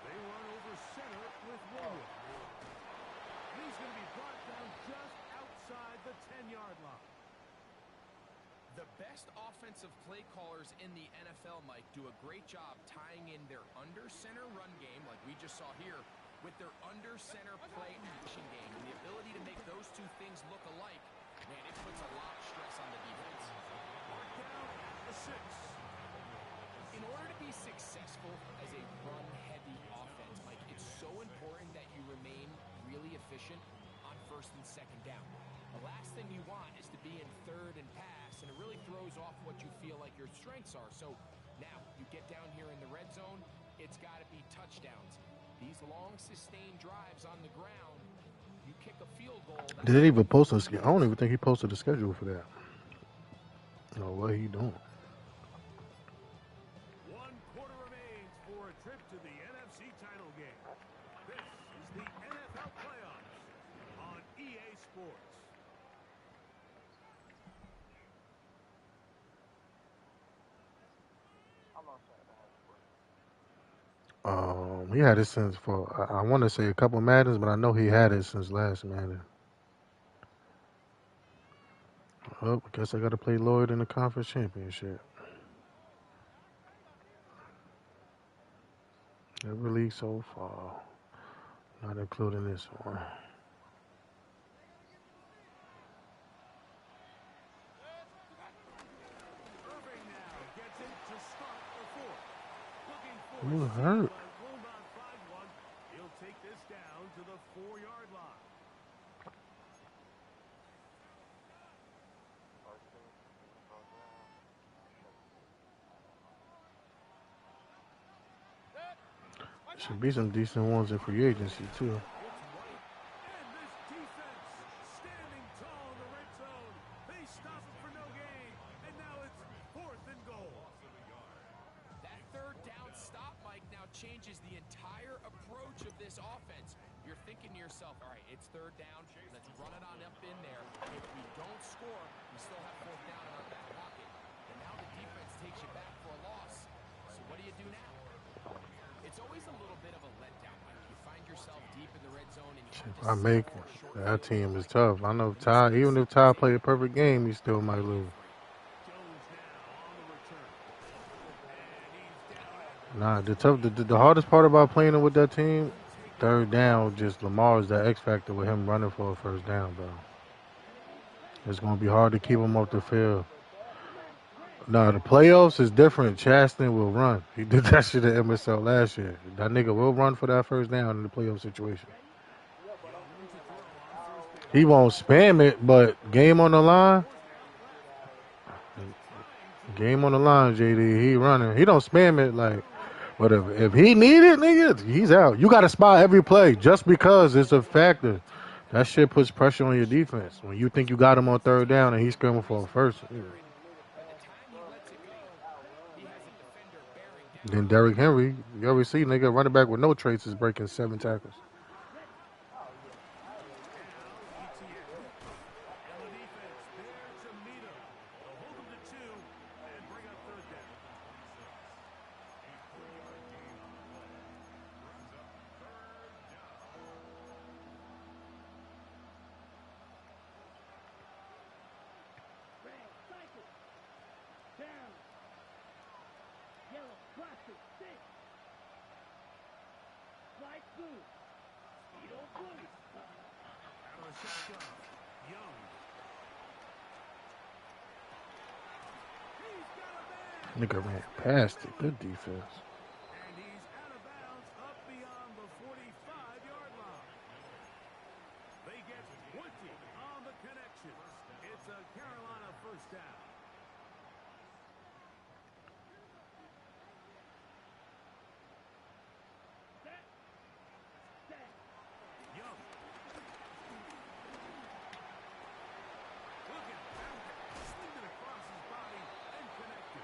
They run over center with Williams. And he's going to be brought down just outside the 10-yard line. The best offensive play callers in the NFL, Mike, do a great job tying in their under-center run game, like we just saw here, with their under-center play action game. And the ability to make those two things look alike, man, it puts a lot of stress on the defense. Down at the 6. In order to be successful as a run-heavy offense, Mike, it's so important that you remain really efficient on first and second down. The last thing you want is to be in third and pass, and it really throws off what you feel like your strengths are. So now you get down here in the red zone, it's got to be touchdowns. These long, sustained drives on the ground, you kick a field goal. They didn't even post a schedule. I don't even think he posted a schedule for that. You know what he doing? 1 quarter remains for a trip to the NFC title game. This is the NFL playoffs on EA Sports. I'm on that. He had it since for I want to say a couple Maddens, but I know he had it since last Madden. Oh, I guess I got to play Lloyd in the conference championship. Every league so far, not including this one. Irving now gets it to start the fourth. Looking for Who a steal, hurt? but will not find one. He'll take this down to the 4-yard line. Should be some decent ones in free agency too. It's White. And this defense standing tall in the red zone. They stop it for no gain. And now it's 4th and goal. That third down stop, Mike, now changes the entire approach of this offense. You're thinking to yourself, all right, it's third down. Let's run it on up in there. If we don't score, we still have 4th down in our back pocket. And now the defense takes you back for a loss. So what do you do now? It's always a little bit of a letdown, Mike. You find yourself deep in the red zone and you have to I settle make for a short that field team goal is like that. tough. I know In this Ty, case, even if it's Ty a played a perfect game, he loss still of might value lose. for you. Jones now on the return. And he's down at Nah, the the 20. hardest part about playing with that team, third down, just Lamar's that X factor with him running for a first down, bro. It's gonna be hard to keep him off the field. Nah, the playoffs is different. Chasten will run. He did that shit at MSL last year. That nigga will run for that first down in the playoff situation. Yeah, but I'm saying like all He won't spam it, but game on the line, game on the line, JD. He running. He don't spam it like. But if he need it, nigga, he's out. You got to spot every play just because it's a factor. That shit puts pressure on your defense. When you think you got him on third down and he's screaming for a first. nigga By the pass time he rush lets and it he go, just outrun he has a man. defender bearing down Then on him. Derrick Henry, you already see, nigga, running back with no traits is breaking 7 tackles. Oh yeah, you Now can't argue with ETN. that. And the defense there to meet him. They'll hold him to 2 and bring up third down. 26. A 4-yard gain on the play. Brings up third down. Red, cycle. Down. Yellow, cross it. Six. Slide blue. Speedo blue. Out of the shotgun. Young. He's got a man. Nigga ran past it. Good defense. And he's out of bounds up beyond the 45-yard line. They get 20 on the connection. It's a Carolina first down. Set. Set. Young. Look at that. Slipped it across his body and connected.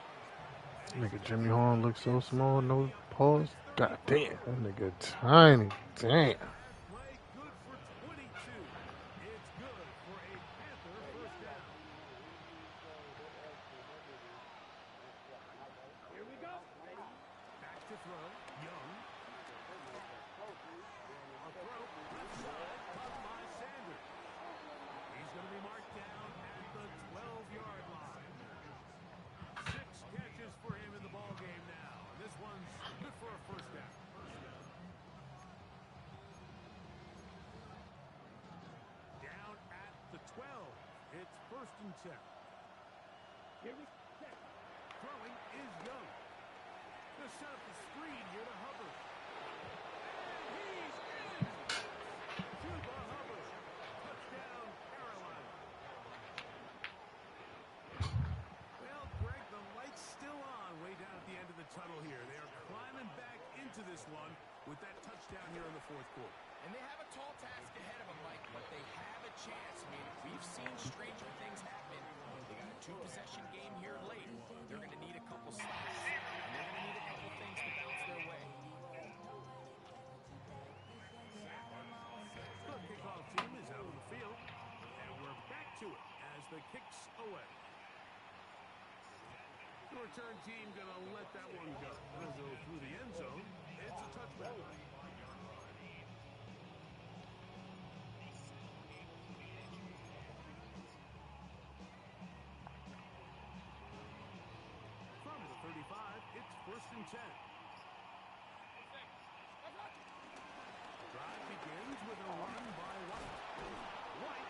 And he's Nigga got Jimmy it Horn looks so small, inside no the pause. opponent's God 35. damn, that nigga tiny. Damn. That play good for 22. It's good for a Panther first down. Here we go. Ready. Back to throw. Young. A throw left side, caught by Sanders. He's going to be marked down at the 12-yard line. 6 catches for him in the ball game now. And this one's good for a first down. Down at the 12. It's first and 10. Here we set. Throwing is Young. Gonna set up the screen here to Hubbard. And he's in! Cuba Hubbard. Touchdown, Carolina. Well, Greg, the light's still on way down at the end of the tunnel here. They are climbing back into this one with that touchdown here in the fourth quarter. And they have a tall task ahead of them, Mike, but they have a chance. I mean, we've seen stranger things happen. They got a 2-possession game here late. They're going to need a couple stops, and they're going to need a couple things to bounce their way. The kickoff team is out on the field, and we're back to it as the kick's away. The return team going to let that one go. It'll go through the end zone. It's a touchback. From the 35, it's first and 10. Drive begins with a run by White. White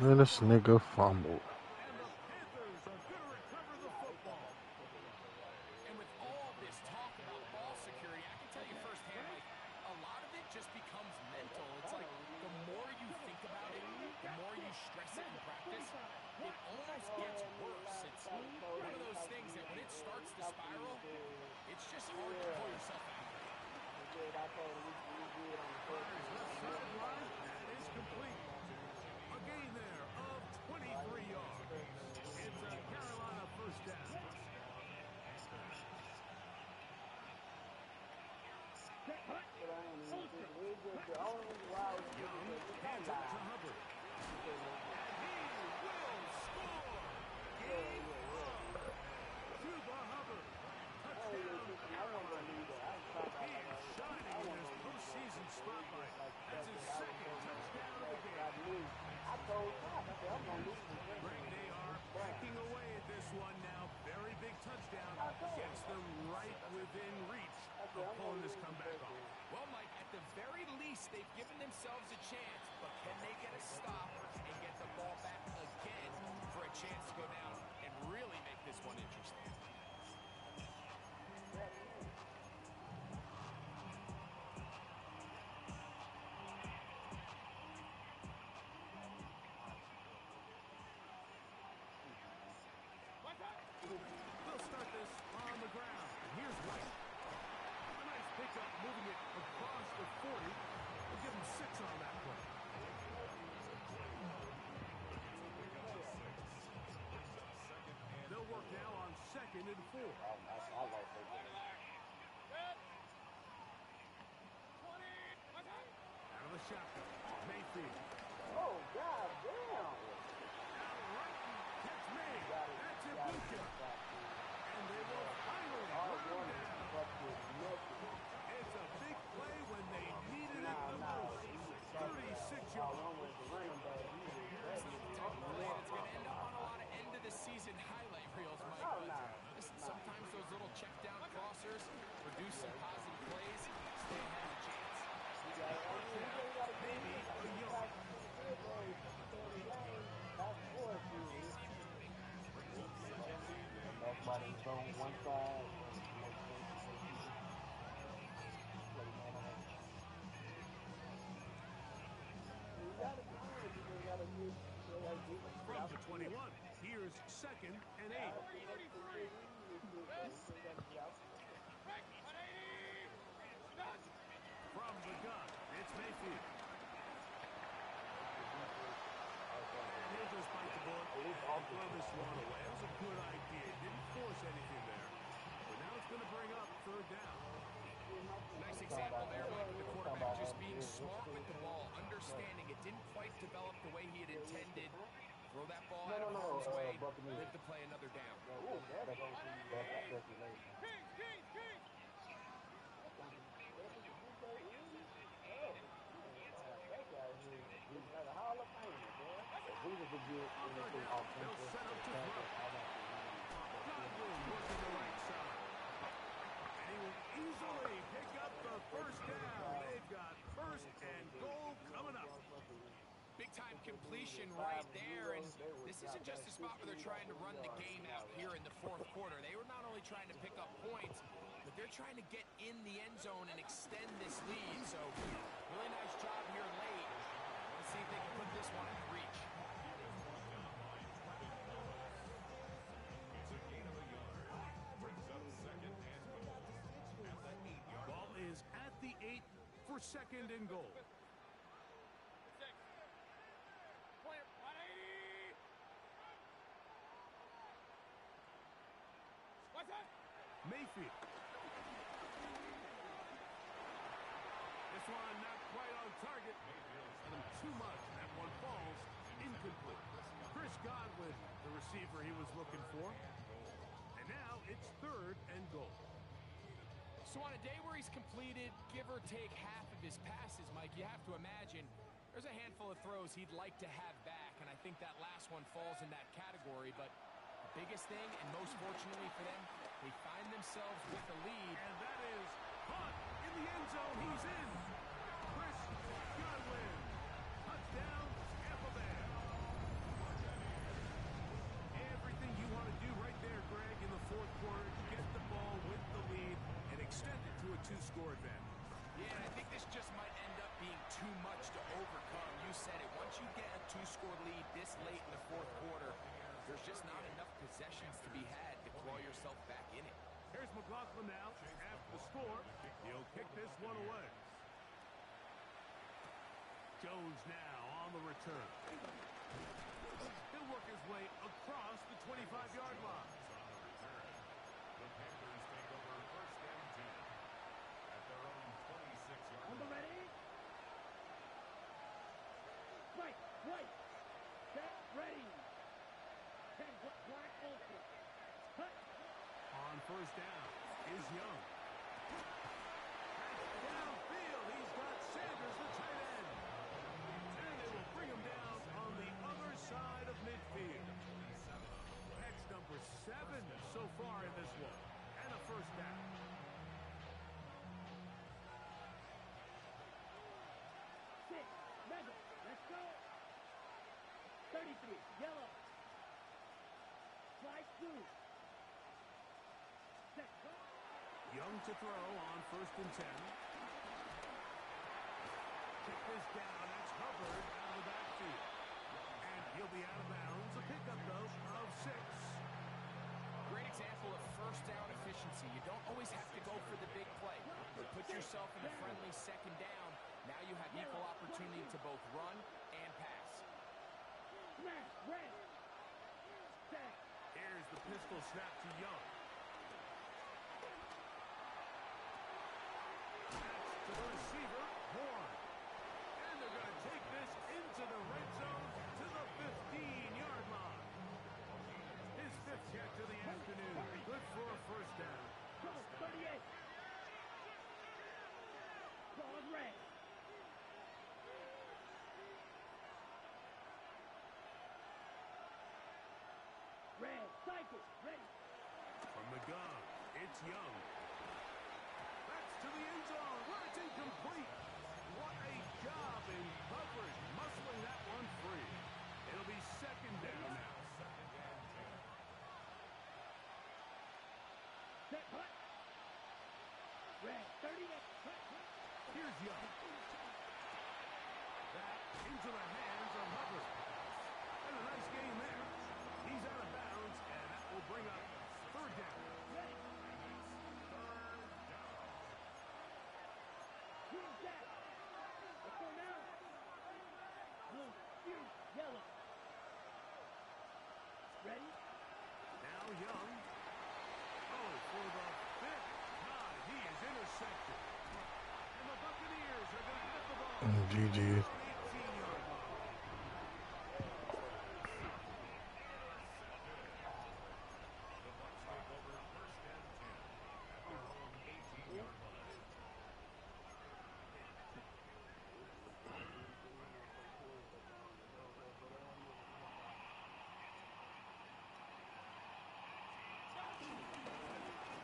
loses Man, this nigga fumbled. and the Panthers are going to recover the football. And with all this talk about ball security, I can tell you firsthand, like, a lot of it just becomes mental. It's like the more you think about it, the more you stress it in practice, it almost gets worse. It's one of those things that when it starts to spiral, it's just hard to pull yourself out of it. I told him we good on the first Fires left sideline. That is complete. A gain there of 23 yards. It's a Carolina first down. but I ain't even think we just the only reason why I was Young because it's hands it to live. Hubbard. And he will score. Game on. Cuba Hubbard. Touchdown, Carolina. He is shining in this postseason spotlight. That's his second touchdown of the game. I told Scott, I said, I'm going to lose this game. Greg, they are backing away at this one now. Very big touchdown. Gets them right within reach of pulling this comeback off. Well, Mike, at the very least, they've given themselves a chance, but can they get a stop and get the ball back again a chance to go down and really make this one interesting. They'll start this on the ground. And here's White. A nice pickup, moving it across the 40. We'll give him 6 on that play. They'll work now on 2nd and 4. Out of the shotgun, Mayfield. Oh, God damn. Out right, catch me. That's Ibuka. And they will finally run him down. It's a big play when they needed it the most. 36 yards. It's not the type of play that's going to end up on a lot of end-of-the-season highlight reels, Mike. But listen, sometimes those little check-down crossers produce some positive plays. Stay ahead of the chance. Maybe a yard. One side. From the 21, here's 2nd and 8. From the gun, it's Mayfield. And he'll just bite the bullet and throw this one away. That was a good idea. Didn't force anything there. But now it's going to bring up 3rd down. Nice example there, Mike, of the quarterback just being smart with the ball, understanding it didn't quite develop the way he had intended. Throw that ball out of harm's way, live to play another down. Hall of Famer, man. They'll set up to throw. Godwin working the right side. And he will easily pick up the 1st down. They've got 1st and goal coming up. Big-time completion right there, and this isn't just a spot where they're trying to run the game out here in the 4th quarter. They were not only trying to pick up points, but they're trying to get in the end zone and extend this lead. So, really nice job here late. Let's see if they can put this one in reach. It's a gain of a yard. Brings up 2nd and goal. At the 8-yard Ball is at the 8 for 2nd and goal. Mayfield. This one not quite on target. And too much. That one falls incomplete. Chris Godwin, the receiver he was looking for. And now it's 3rd and goal. So on a day where he's completed, give or take half of his passes, Mike, you have to imagine there's a handful of throws he'd like to have back, and I think that last one falls in that category. But the biggest thing, and most fortunately for them, they find themselves with the lead. And that is caught in the end zone. He's in. Chris Godwin. Touchdown, Tampa Bay. Everything you want to do right there, Greg, in the 4th quarter. Get the ball with the lead and extend it to a 2-score advantage. Yeah, and I think this just might end up being too much to overcome. You said it. Once you get a 2-score lead this late in the 4th quarter, there's just not enough possessions to be had to claw yourself back in it. Here's McLaughlin now. After the score, he'll kick this one away. Jones now on the return. He'll work his way across the 25-yard line. The Panthers take over 1st and 10 at their own 26-yard On the line. ready? Right, right. Set, ready. 10 black ultra. Cut. On 1st down is Young. Downfield, he's got Sanders, the tight end. And they will bring him down on the other side of midfield. That's number 7 so far in this one. And a 1st down. Six, mega. Let's go. 33, yellow. Slide through. Set. Young to throw on 1st and 10. Kick this down. That's Hubbard out of the backfield. And he'll be out of bounds. A pickup, though, of 6. Great example of first down efficiency. You don't always have to go for the big play. But put yourself in a friendly 2nd down. Now you have equal opportunity to both run and pass. Smash. Red. Set. Here's the pistol snap to Young. That's to the receiver, Horn. And they're going to take this into the red zone to the 15-yard line. His 5th catch of the afternoon. Good for a 1st down. Go. 38. Ball is red. Red. Cycle. Ready. From the gun, it's Young. That's to the end zone, where it's incomplete. What a job in coverage, muscling that one free. It'll be 2nd down now. Set. Hut. Red. 38. Here's Young. Back into the hands of Hubbard. And a nice game there. He's out of bounds, and that will bring up 3rd down. Ready. Green jack. Let's go now. Blue. Green. Yellow. Ready. Now Young. Oh, for the 5th time, he is intercepted. And the Buccaneers are going to have the ball. GG. 18-yard line. The Bucs take over 1st and 10 at their own 18-yard line.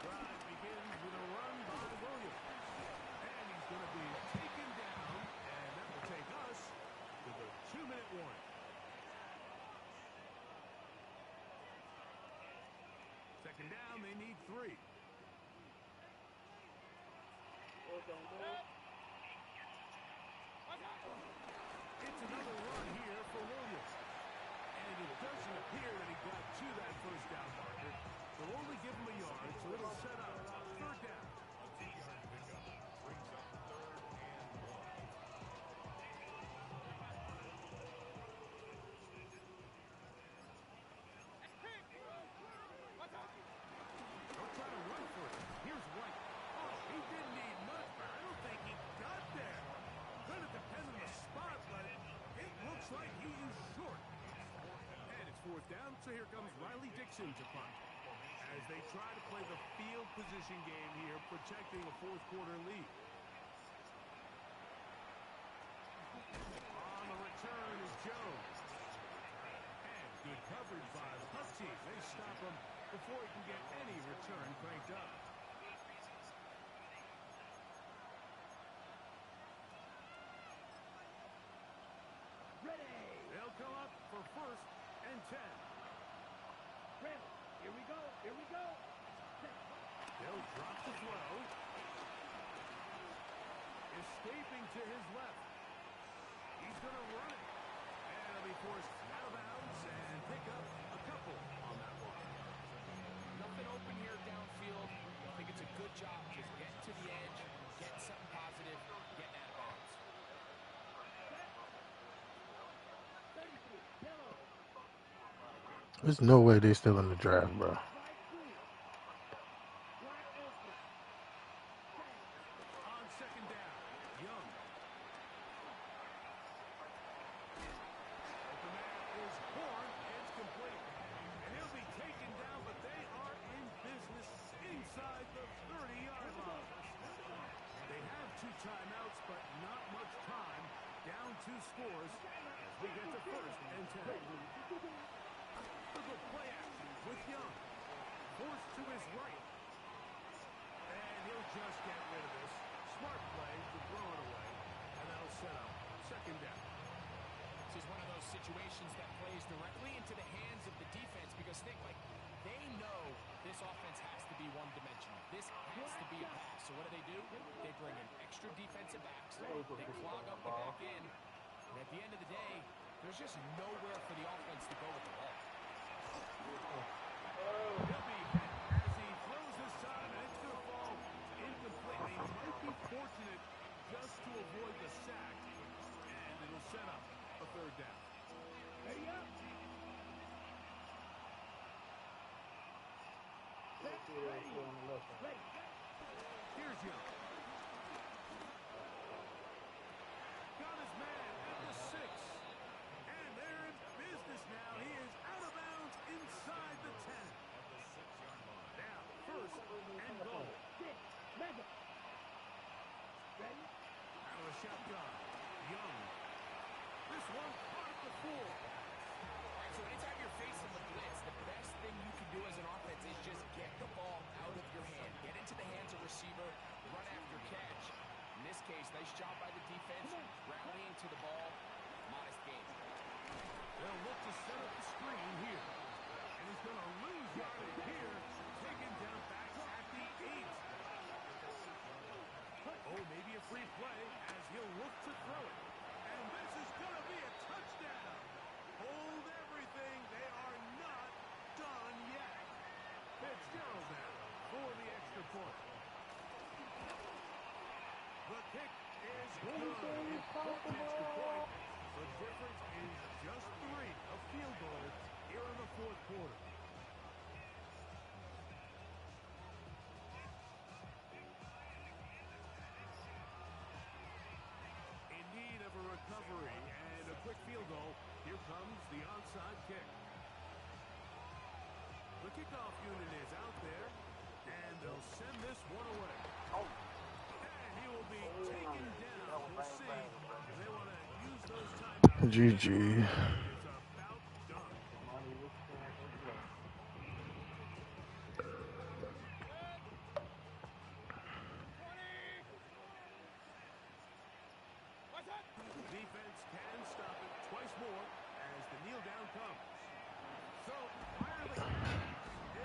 Drive begins with a run by Williams. And he's going to be taken down, and that will take us to the 2-minute warning. 2nd down, they need 3. It's another run here for Williams. And it doesn't appear that he got to that 1st down marker. They'll only give him a yard, so it'll set up 3rd down. A 2-yard pickup brings up 3rd and 1. They'll try to run for it. Here's White. Oh, he didn't need much, but I don't think he got there. Could have depended on the spot, but it looks like he is short. And it's 4th down, so here comes Riley Dixon to punt. As they try to play the field position game here, protecting a 4th quarter lead. On the return is Jones. And good coverage by the punt team. They stop him before he can get any return cranked up. Ready. They'll come up for 1st and 10. Ready. Here we go. Here we go. Set. They'll drop the throw. Escaping to his left. He's going to run it. And he'll be forced out of bounds and pick up a couple on that one. Nothing open here downfield. I think it's a good job just getting to the edge, getting something positive, getting out of bounds. 33. Yellow. There's no way they still in the draft, bro. Slide through. Wide open. Set. On 2nd down, Young. Open man is Horn. It's complete. And he'll be taken down, but they are in business inside the 30-yard line. They have 2 timeouts, but not much time. Down 2 scores as we get to 1st and 10. A good play action with Young. Forced to his right. And he'll just get rid of this. Smart play to throw it away. And that'll set up 2nd down. This is one of those situations that plays directly into the hands of the defense because think like They know this offense has to be one-dimensional. This has to be a pass. So what do? They bring in extra defensive backs. They clog up the back end. And at the end of the day, there's just nowhere for the offense to go with the ball. He'll be hit as he throws this time, and it's going to fall incomplete. They might be fortunate just to avoid the sack, and it'll set up a third down. Ready up. Set, ready. Ready. Here's Young. Got his man at the 6. And they're in business now. He is out of bounds inside the 10. At the 6-yard line. Now, first and goal. Sit. Mega. Ready. Out of the shotgun. Young. This one caught at the 4. All right, so anytime you're facing the blitz, the best thing you can do as an offense is just get the ball out of your hand. Get into the hands of receiver, run after catch. In this case, nice job by the defense, rallying to the ball. Modest gain. They'll look to set up the screen here. And he's going to lose yardage here. Taken down back at the 8. Oh, maybe a free play as he'll look to throw it. And this is going to be a touchdown. Hold everything. They are not done yet. Fitzgerald now for the extra point. The kick is good. Important extra point. The difference is just 3, a field goal here in the fourth quarter. In need of a recovery and a quick field goal. Here comes the onside kick. The kickoff unit is out there, and they'll send this one away. And he will be taken down. We'll see if they want to use those timeouts. GG. It's about done. Defense can stop it twice more as the kneel down comes. So, fire the gun.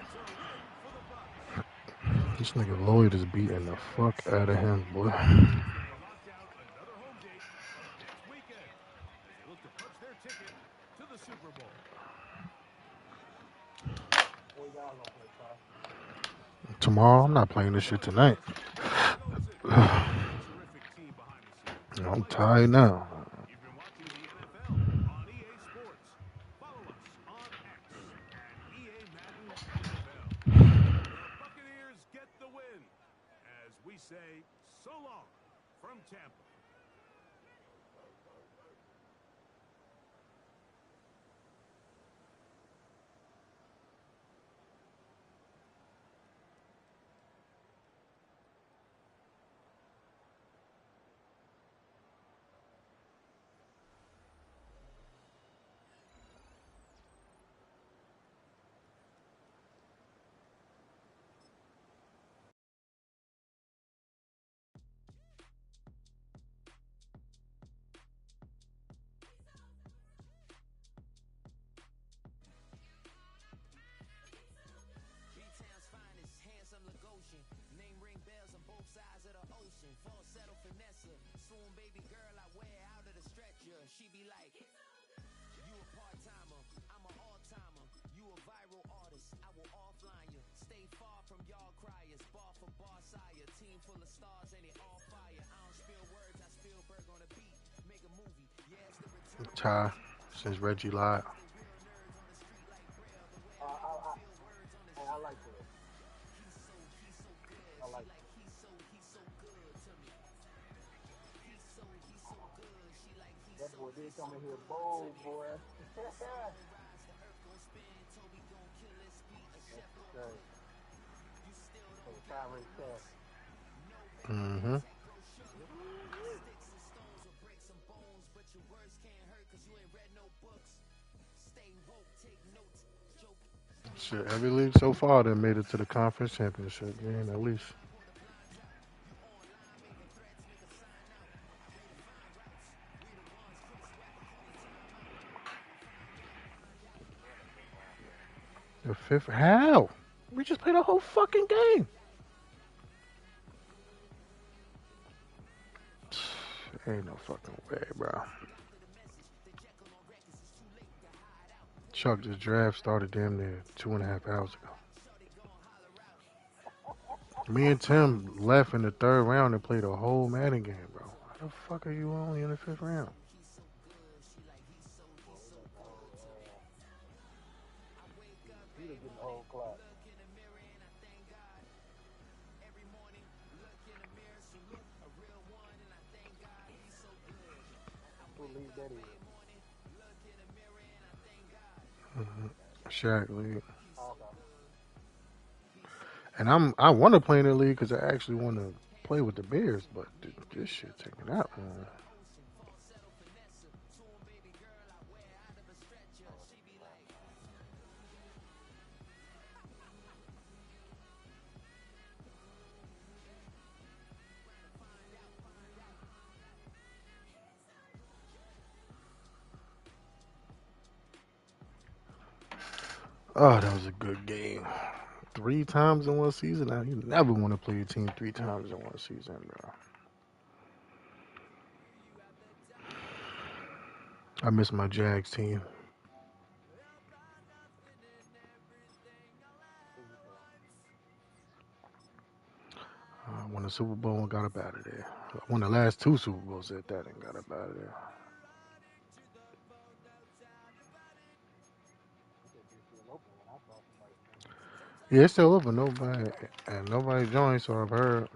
It's a win for the Bucs. This nigga Lloyd is beating the fuck out of him, boy. They lock down another home date next weekend as they look to punch their ticket to the Super Bowl. Tomorrow, I'm not playing this shit tonight. Terrific team behind the scenes. I'm tired now. You've been watching the NFL on EA Sports. Follow us on X at EA Madden NFL. The Buccaneers get the win as we say so long from Tampa. B-Town's finest, handsome Lagosian. Name ring bells on both sides of the ocean. Falsetto Vanessa, swoon baby girl I wear out of the stretcher. She be like, you a part-timer, I'm an all-timer. You a viral artist, I will offline you. Stay far from y'all criers, bar for bar sire. Team full of stars and it all fire. I don't spill words, I spill Berg on a beat. Make a movie, yeah, it's the return. I'm tired since Reggie lied. I like it. I like it. That boy did come in here bold, boy. That's right. For the primary test. Mm-hmm. Shit, every league so far that made it to the conference championship game at least. The fifth? How? We just played a whole fucking game. Ain't no fucking way, bro. Chuck, this draft started damn near 2.5 hours ago. Me and Tim left in the third round and played a whole Madden game, bro. How the fuck are you only in the fifth round? Boy, we got the whole Peter getting the whole clock. Who league that is? Shaq League. Oh, okay. And I want to play in the league because I actually want to play with the Bears, but this shit taking out, man. Oh, this is fine. Oh, that was a good game. 3 times in one season. Now you never want to play a team 3 times in one season, bro. I miss my Jags team. Who you playing? Won the Super Bowl and got up out of there. Won the last 2 Super Bowls at that and got up out of there. That bitch be still open when I saw somebody playing. Yeah, it's still open. Nobody joined, so I've heard.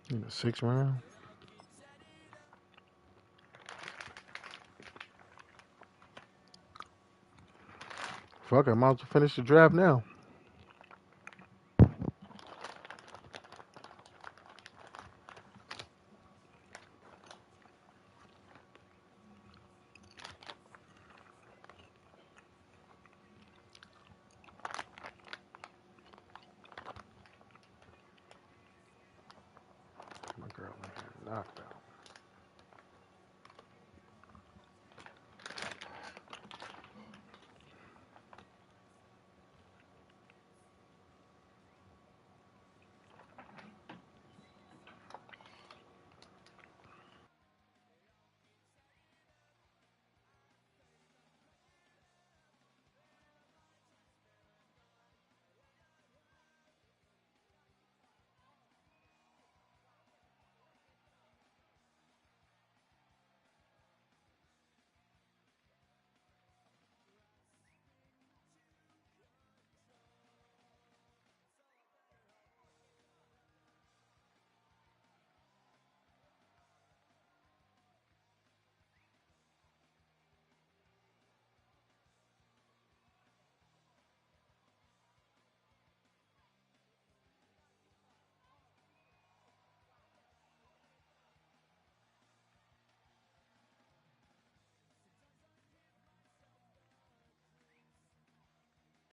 In the sixth round. Fuck, I might as well finish the draft now. My girl knocked out.